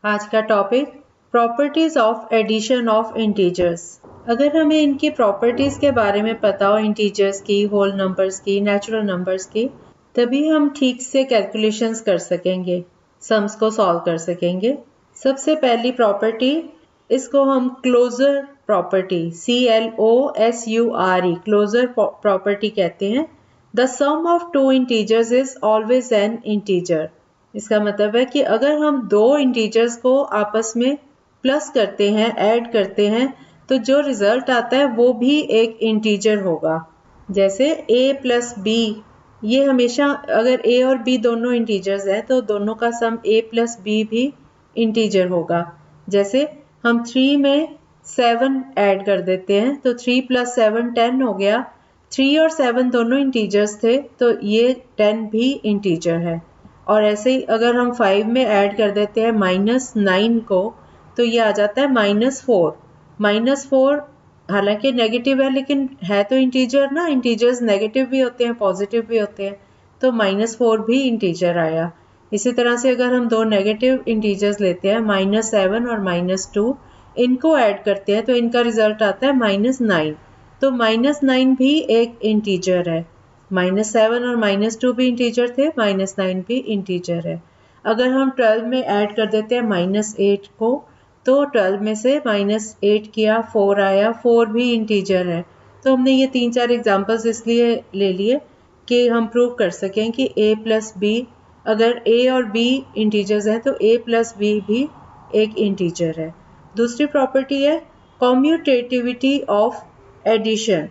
आज का topic properties of addition of integers. अगर हमें इनकी प्रॉपर्टीज के बारे में पता हो, इंटीजर्स की, होल नंबर्स की, नेचुरल नंबर्स की, तभी हम ठीक से कैलकुलेशंस कर सकेंगे, सम्स को सॉल्व कर सकेंगे। सबसे पहली प्रॉपर्टी, इसको हम closure property, CLOSURE, closure property कहते हैं। The sum of two integers is always an integer. इसका मतलब है कि अगर हम दो इंटीजर्स को आपस में प्लस करते हैं, ऐड करते हैं, तो जो रिजल्ट आता है वो भी एक इंटीजर होगा। जैसे a प्लस बी, ये हमेशा, अगर a और b दोनों इंटीजर्स हैं तो दोनों का सम a प्लस बी भी इंटीजर होगा। जैसे हम 3 में 7 ऐड कर देते हैं तो 3 प्लस 7 10 हो गया। 3 और 7 दोनों इंटीजर्स थे तो ये 10 भी इंटीजर है। और ऐसे ही अगर हम 5 में ऐड कर देते हैं -9 को तो ये आ जाता है -4। -4 हालांकि नेगेटिव है लेकिन है तो इंटीजर ना, इंटीजर्स नेगेटिव भी होते हैं, पॉजिटिव भी होते हैं, तो -4 भी इंटीजर आया। इसी तरह से अगर हम दो नेगेटिव इंटीजर्स लेते हैं -7 और -2, इनको ऐड करते हैं तो इनका रिजल्ट आता है -9, तो -9 भी एक इंटीजर है। -7 और -2 भी इंटीजर थे, -9 भी इंटीजर है। अगर हम 12 में ऐड कर देते हैं -8 को तो 12 में से -8 किया, 4 आया, 4 भी इंटीजर है। तो हमने ये 3-4 एग्जांपल्स इसलिए ले लिए कि हम प्रूव कर सकें कि a प्लस बी, अगर a और b इंटीजर्स हैं तो a प्लस बी भी एक इंटीजर है। दूसरी प्रॉपर्टी है commutativity of addition,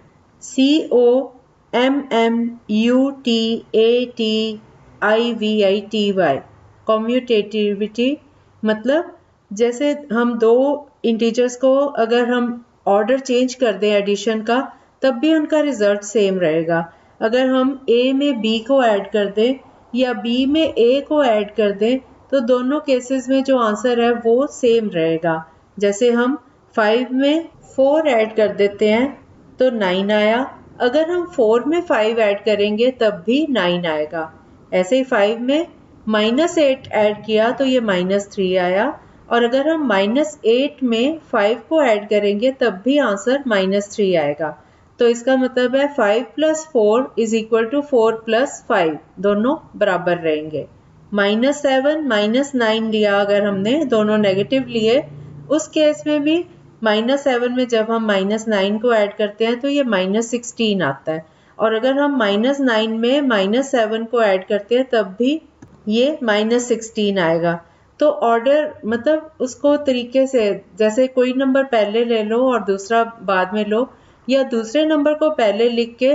COMMUTATIVITY। Commutativity मतलब जैसे हम दो इंटीजर्स को अगर हम ऑर्डर चेंज कर दें एडिशन का, तब भी उनका रिजल्ट सेम रहेगा। अगर हम a में b को ऐड कर दें या b में a को ऐड कर दें तो दोनों केसेस में जो आंसर है वो सेम रहेगा। जैसे हम 5 में 4 ऐड कर देते हैं तो 9 आया, अगर हम 4 में 5 ऐड करेंगे तब भी 9 आएगा। ऐसे ही 5 में -8 ऐड किया तो ये -3 आया, और अगर हम -8 में 5 को ऐड करेंगे तब भी आंसर -3 आएगा। तो इसका मतलब है 5 + 4 = 4 + 5, दोनों बराबर रहेंगे। -7 -9 लिया अगर हमने, दोनों नेगेटिव लिए, उस केस में भी -7 में जब हम -9 को ऐड करते हैं तो ये -16 आता है, और अगर हम -9 में -7 को ऐड करते हैं तब भी ये -16 आएगा। तो ऑर्डर मतलब उसको तरीके से, जैसे कोई नंबर पहले ले लो और दूसरा बाद में लो, या दूसरे नंबर को पहले लिख के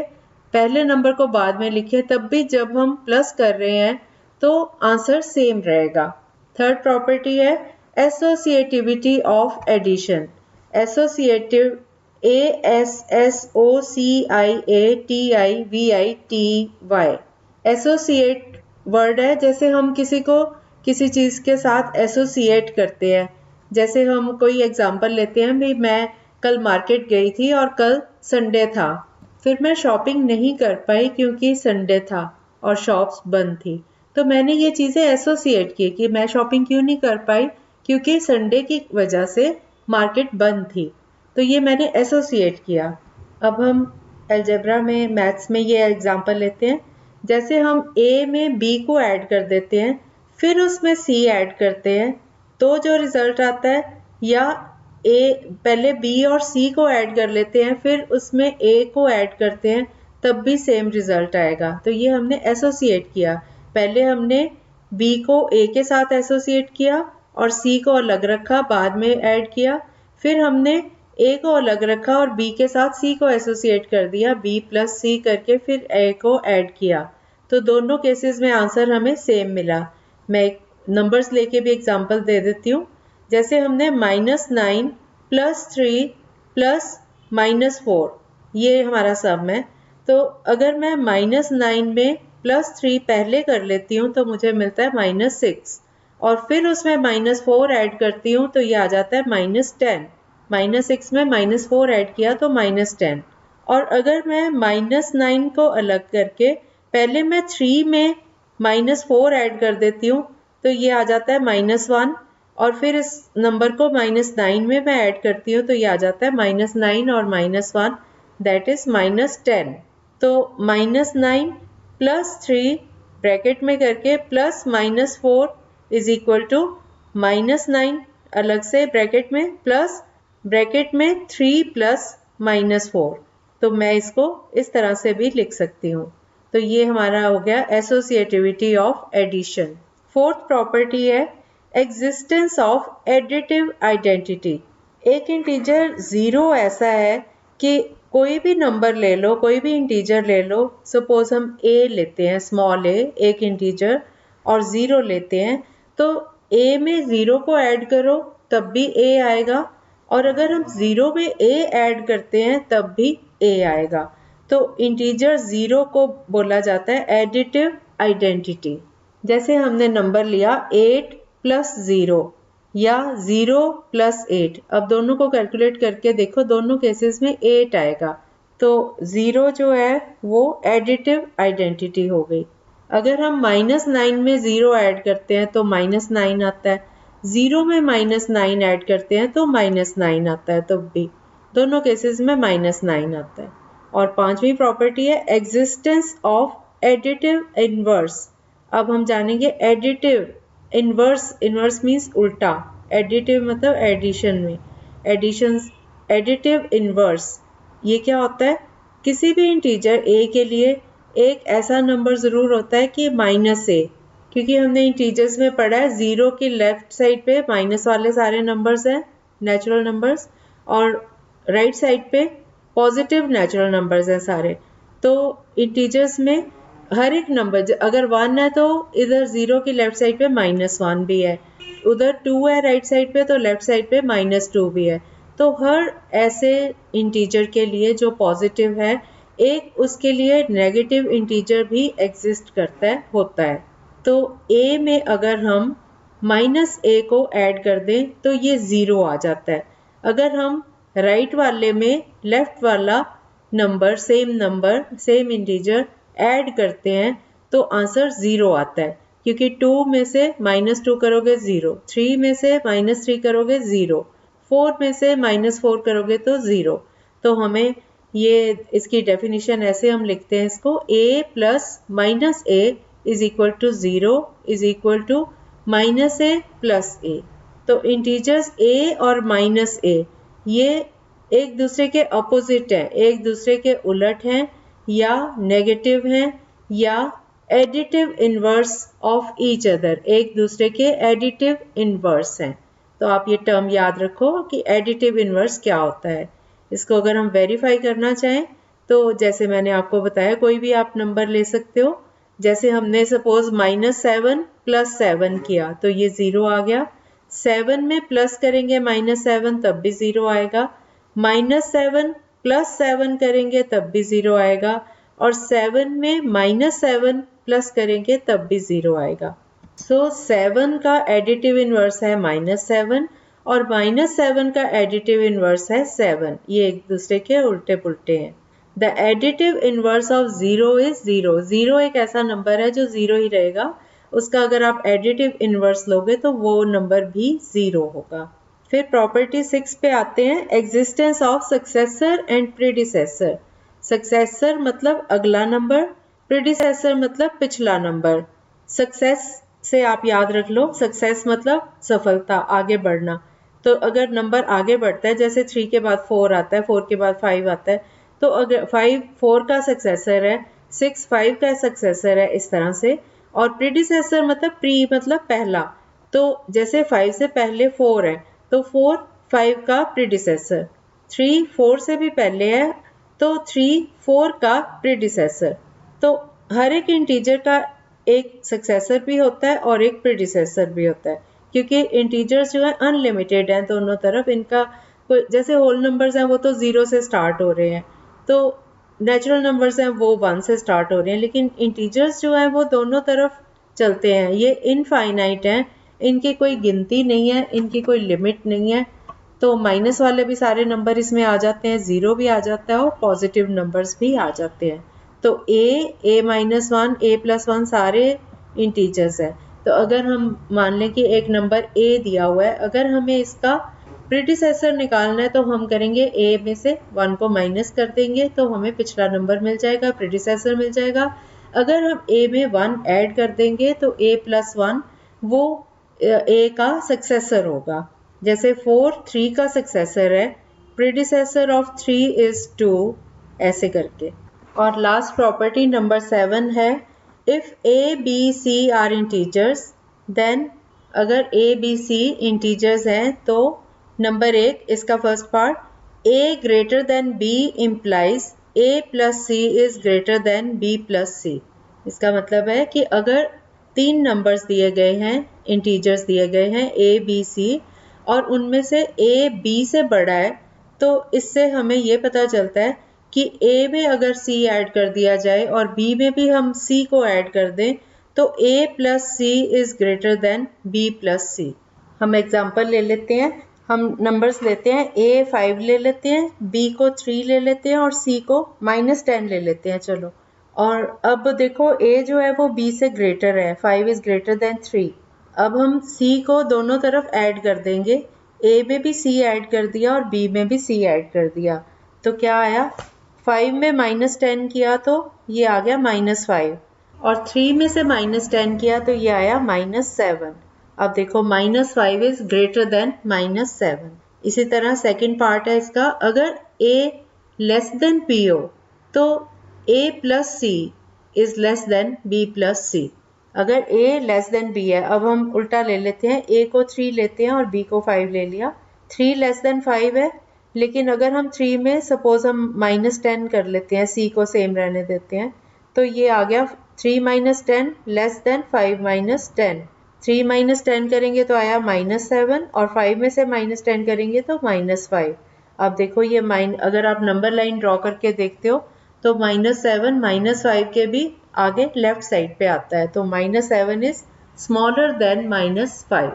पहले नंबर को बाद में लिखे, तब भी जब हम प्लस कर रहे हैं तो आंसर सेम रहेगा। थर्ड प्रॉपर्टी है associativity of addition. Associative, ASSOCIATIVITY। Associate word है, जैसे हम किसी को किसी चीज के साथ एसोसिएट करते हैं। जैसे हम कोई एग्जांपल लेते हैं, भी मैं कल मार्केट गई थी और कल संडे था, फिर मैं शॉपिंग नहीं कर पाई क्योंकि संडे था और शॉप्स बंद थी। तो मैंने ये चीजें एसोसिएट की कि मैं शॉपिंग क्यों नहीं कर पाई, क्योंकि संडे की वजह से मार्केट बंद थी। तो ये मैंने एसोसिएट किया। अब हम अलजेब्रा में, मैथ्स में ये एग्जांपल लेते हैं। जैसे हम a में b को ऐड कर देते हैं, फिर उसमें c ऐड करते हैं, तो जो रिजल्ट आता है, या a पहले b और c को ऐड कर लेते हैं फिर उसमें a को ऐड करते हैं, तब भी सेम रिजल्ट आएगा। तो ये हमने एसोसिएट किया। पहले हमने b को a के साथ एसोसिएट किया और c को अलग रखा, बाद में ऐड किया। फिर हमने a को अलग रखा और b के साथ c को एसोसिएट कर दिया, b + c करके फिर a को ऐड किया। तो दोनों केसेस में आंसर हमें सेम मिला। मैं नंबर्स लेके भी एग्जांपल दे देती हूँ। जैसे हमने -9 + 3 + -4, ये हमारा सम है। तो अगर मैं -9 में +3 पहले कर लेती हूँ तो मुझे मिलता है -6, और फिर उसमें -4 ऐड करती हूँ तो ये आ जाता है -10। -6 में -4 ऐड किया तो -10। और अगर मैं -9 को अलग करके पहले मैं 3 में -4 ऐड कर देती हूँ तो ये आ जाता है -1, और फिर इस नंबर को -9 में मैं ऐड करती हूँ तो ये आ जाता है -9 और -1 दैट इज -10। तो -9 + 3 ब्रैकेट में करके प्लस -4 इज इक्वल टू -9 अलग से ब्रैकेट में प्लस ब्रैकेट में 3 + -4। तो मैं इसको इस तरह से भी लिख सकती हूँ। तो ये हमारा हो गया associativity of addition. Fourth property है एग्जिस्टेंस ऑफ एडिटिव आइडेंटिटी। एक इंटीजर 0 ऐसा है कि कोई भी नंबर ले लो, कोई भी इंटीजर ले लो, सपोज हम a लेते हैं, स्मॉल a एक इंटीजर, और 0 लेते हैं, तो a में 0 को ऐड करो तब भी a आएगा, और अगर हम 0 में a ऐड करते हैं तब भी a आएगा। तो इंटीजर 0 को बोला जाता है एडिटिव आइडेंटिटी। जैसे हमने नंबर लिया 8 + 0 या 0 + 8, अब दोनों को कैलकुलेट करके देखो, दोनों केसेस में 8 आएगा। तो 0 जो है वो एडिटिव आइडेंटिटी हो गई। अगर हम -9 में 0 ऐड करते हैं तो -9 आता है, 0 में -9 ऐड करते हैं तो -9 आता है, तो भी दोनों केसेस में -9 आता है। और पांचवी प्रॉपर्टी है एग्जिस्टेंस ऑफ एडिटिव इनवर्स। अब हम जानेंगे एडिटिव इनवर्स। इनवर्स मीन्स उल्टा, एडिटिव मतलब एडिशन में, एडिशंस, एडिटिव इनवर्स। ये क्या होता है? किसी भी इंटीजर a के लिए एक ऐसा नंबर ज़रूर होता है कि -a, क्योंकि हमने इंटीजर्स में पढ़ा है 0 की लेफ्ट साइड पे माइनस वाले सारे नंबर्स हैं, नेचुरल नंबर्स, और राइट साइड पे पॉजिटिव नेचुरल नंबर्स हैं सारे। तो इंटीजर्स में हर एक नंबर, अगर 1 है तो इधर 0 की लेफ्ट साइड पे -1 भी है, उधर 2 है राइट साइड पे तो लेफ्ट साइड पे -2 भी है। तो हर ऐसे इंटीजर के लिए जो पॉजिटिव है, एक उसके लिए नेगेटिव इंटीजर भी एग्जिस्ट करता है, होता है। तो a में अगर हम -a को ऐड कर दें तो ये 0 आ जाता है। अगर हम राइट वाले में लेफ्ट वाला नंबर, सेम इंटीजर ऐड करते हैं तो आंसर 0 आता है, क्योंकि 2 में से -2 करोगे 0, 3 में से -3 करोगे 0, 4 में से -4 करोगे तो 0। तो हमें ये इसकी डेफिनेशन ऐसे हम लिखते हैं इसको, a + -a is equal to 0 is equal to -a + a। तो इंटीजर्स a और -a ये एक दूसरे के अपोजिट हैं, एक दूसरे के उलट हैं, या नेगेटिव हैं, या additive inverse of each other, एक दूसरे के एडिटिव इनवर्स हैं। तो आप ये टर्म याद रखो कि एडिटिव इनवर्स क्या होता है। इसको अगर हम वेरीफाई करना चाहें तो जैसे मैंने आपको बताया, कोई भी आप नंबर ले सकते हो। जैसे हमने सपोज -7 + 7 किया तो ये 0 आ गया, 7 में प्लस करेंगे -7 तब भी 0 आएगा, -7 + 7 करेंगे तब भी 0 आएगा, और 7 में -7 प्लस करेंगे तब भी 0 आएगा। सो 7 का एडिटिव इनवर्स है -7 और -7 का एडिटिव इनवर्स है 7। ये एक दूसरे के उल्टे पुल्टे हैं। The additive inverse of 0 is 0। 0 एक ऐसा नंबर है जो 0 ही रहेगा, उसका अगर आप एडिटिव इनवर्स लोगे तो वो नंबर भी 0 होगा। फिर प्रॉपर्टी 6 पे आते हैं, existence of successor and predecessor. Successor मतलब अगला नंबर, प्रीडिसेसर मतलब पिछला नंबर। सक्सेस से आप याद रख लो, सक्सेस मतलब सफलता, आगे बढ़ना। तो अगर नंबर आगे बढ़ता है, जैसे 3 के बाद 4 आता है, 4 के बाद 5 आता है, तो अगर 5 4 का सक्सेसर है, 6 5 का सक्सेसर है, इस तरह से। और प्रीडिसेसर मतलब प्री मतलब पहला, तो जैसे 5 से पहले 4 है तो 4 5 का प्रीडिसेसर, 3 4 से भी पहले है तो 3 4 का प्रीडिसेसर। तो हर एक इंटीजर का एक सक्सेसर भी होता है और एक प्रीडिसेसर भी होता है, क्योंकि इंटीजर्स जो है अनलिमिटेड हैं दोनों तरफ। इनका जैसे होल नंबर्स हैं वो तो 0 से स्टार्ट हो रहे हैं, तो नेचुरल नंबर्स हैं वो 1 से स्टार्ट हो रहे हैं, लेकिन इंटीजर्स जो हैं वो दोनों तरफ चलते हैं। ये इनफाइनाइट हैं, इनकी कोई गिनती नहीं है, इनकी कोई लिमिट नहीं है। तो माइनस वाले भी सारे नंबर इसमें आ जाते हैं, 0 भी आ जाता है और पॉजिटिव नंबर्स भी आ जाते हैं। तो a -1 a + 1 सारे इंटीजर्स हैं, तो अगर हम मान लें कि एक नंबर ए दिया हुआ है, अगर हमें इसका प्रीडिसेसर निकालना है तो हम करेंगे ए में से 1 को माइनस कर देंगे तो हमें पिछला नंबर मिल जाएगा, प्रीडिसेसर मिल जाएगा। अगर हम ए में 1 ऐड कर देंगे तो a प्लस 1 वो ए का सक्सेसर होगा। जैसे 4 3 का सक्सेसर है, प्रीडिसेसर ऑफ 3 इज 2, ऐसे करके। और लास्ट प्रॉपर्टी नंबर 7 है, if a b c are integers then, अगर a b c इंटीजर्स हैं तो नंबर 1 इसका first part, a greater than b implies a plus c is greater than b plus c। इसका मतलब है कि अगर 3 नंबर्स दिए गए हैं, इंटीजर्स दिए गए हैं a b c, और उनमें से a b से बड़ा है, तो इससे हमें ये पता चलता है कि a में अगर c ऐड कर दिया जाए और b में भी हम c को ऐड कर दें तो a plus c is greater than b plus c। हम एग्जांपल ले लेते हैं, हम नंबर्स लेते हैं, a 5 ले लेते हैं, b को 3 ले लेते हैं और c को -10 ले लेते हैं। चलो, और अब देखो a जो है वो b से ग्रेटर है, 5 इज ग्रेटर देन 3। अब हम c को दोनों तरफ ऐड कर देंगे, a में भी c ऐड कर दिया और b में भी c ऐड कर दिया, तो क्या आया, 5 में -10 किया तो ये आ गया -5, और 3 में से -10 किया तो ये आया -7। अब देखो -5 इज ग्रेटर देन -7। इसी तरह सेकंड पार्ट है इसका, अगर a लेस देन b हो तो a plus c is less than b plus c। अगर a लेस देन b है, अब हम उल्टा ले लेते हैं, a को 3 लेते हैं और b को 5 ले लिया, 3 लेस देन 5 है, लेकिन अगर हम 3 में सपोज हम -10 कर लेते हैं, c को सेम रहने देते हैं, तो ये आ गया 3 - 10 लेस देन 5 - 10। 3 - 10 करेंगे तो आया -7, और 5 में से -10 करेंगे तो -5। अब देखो ये अगर आप नंबर लाइन ड्रॉ करके देखते हो तो -7 -5 के भी आगे लेफ्ट साइड पे आता है, तो -7 इज स्मॉलर देन -5।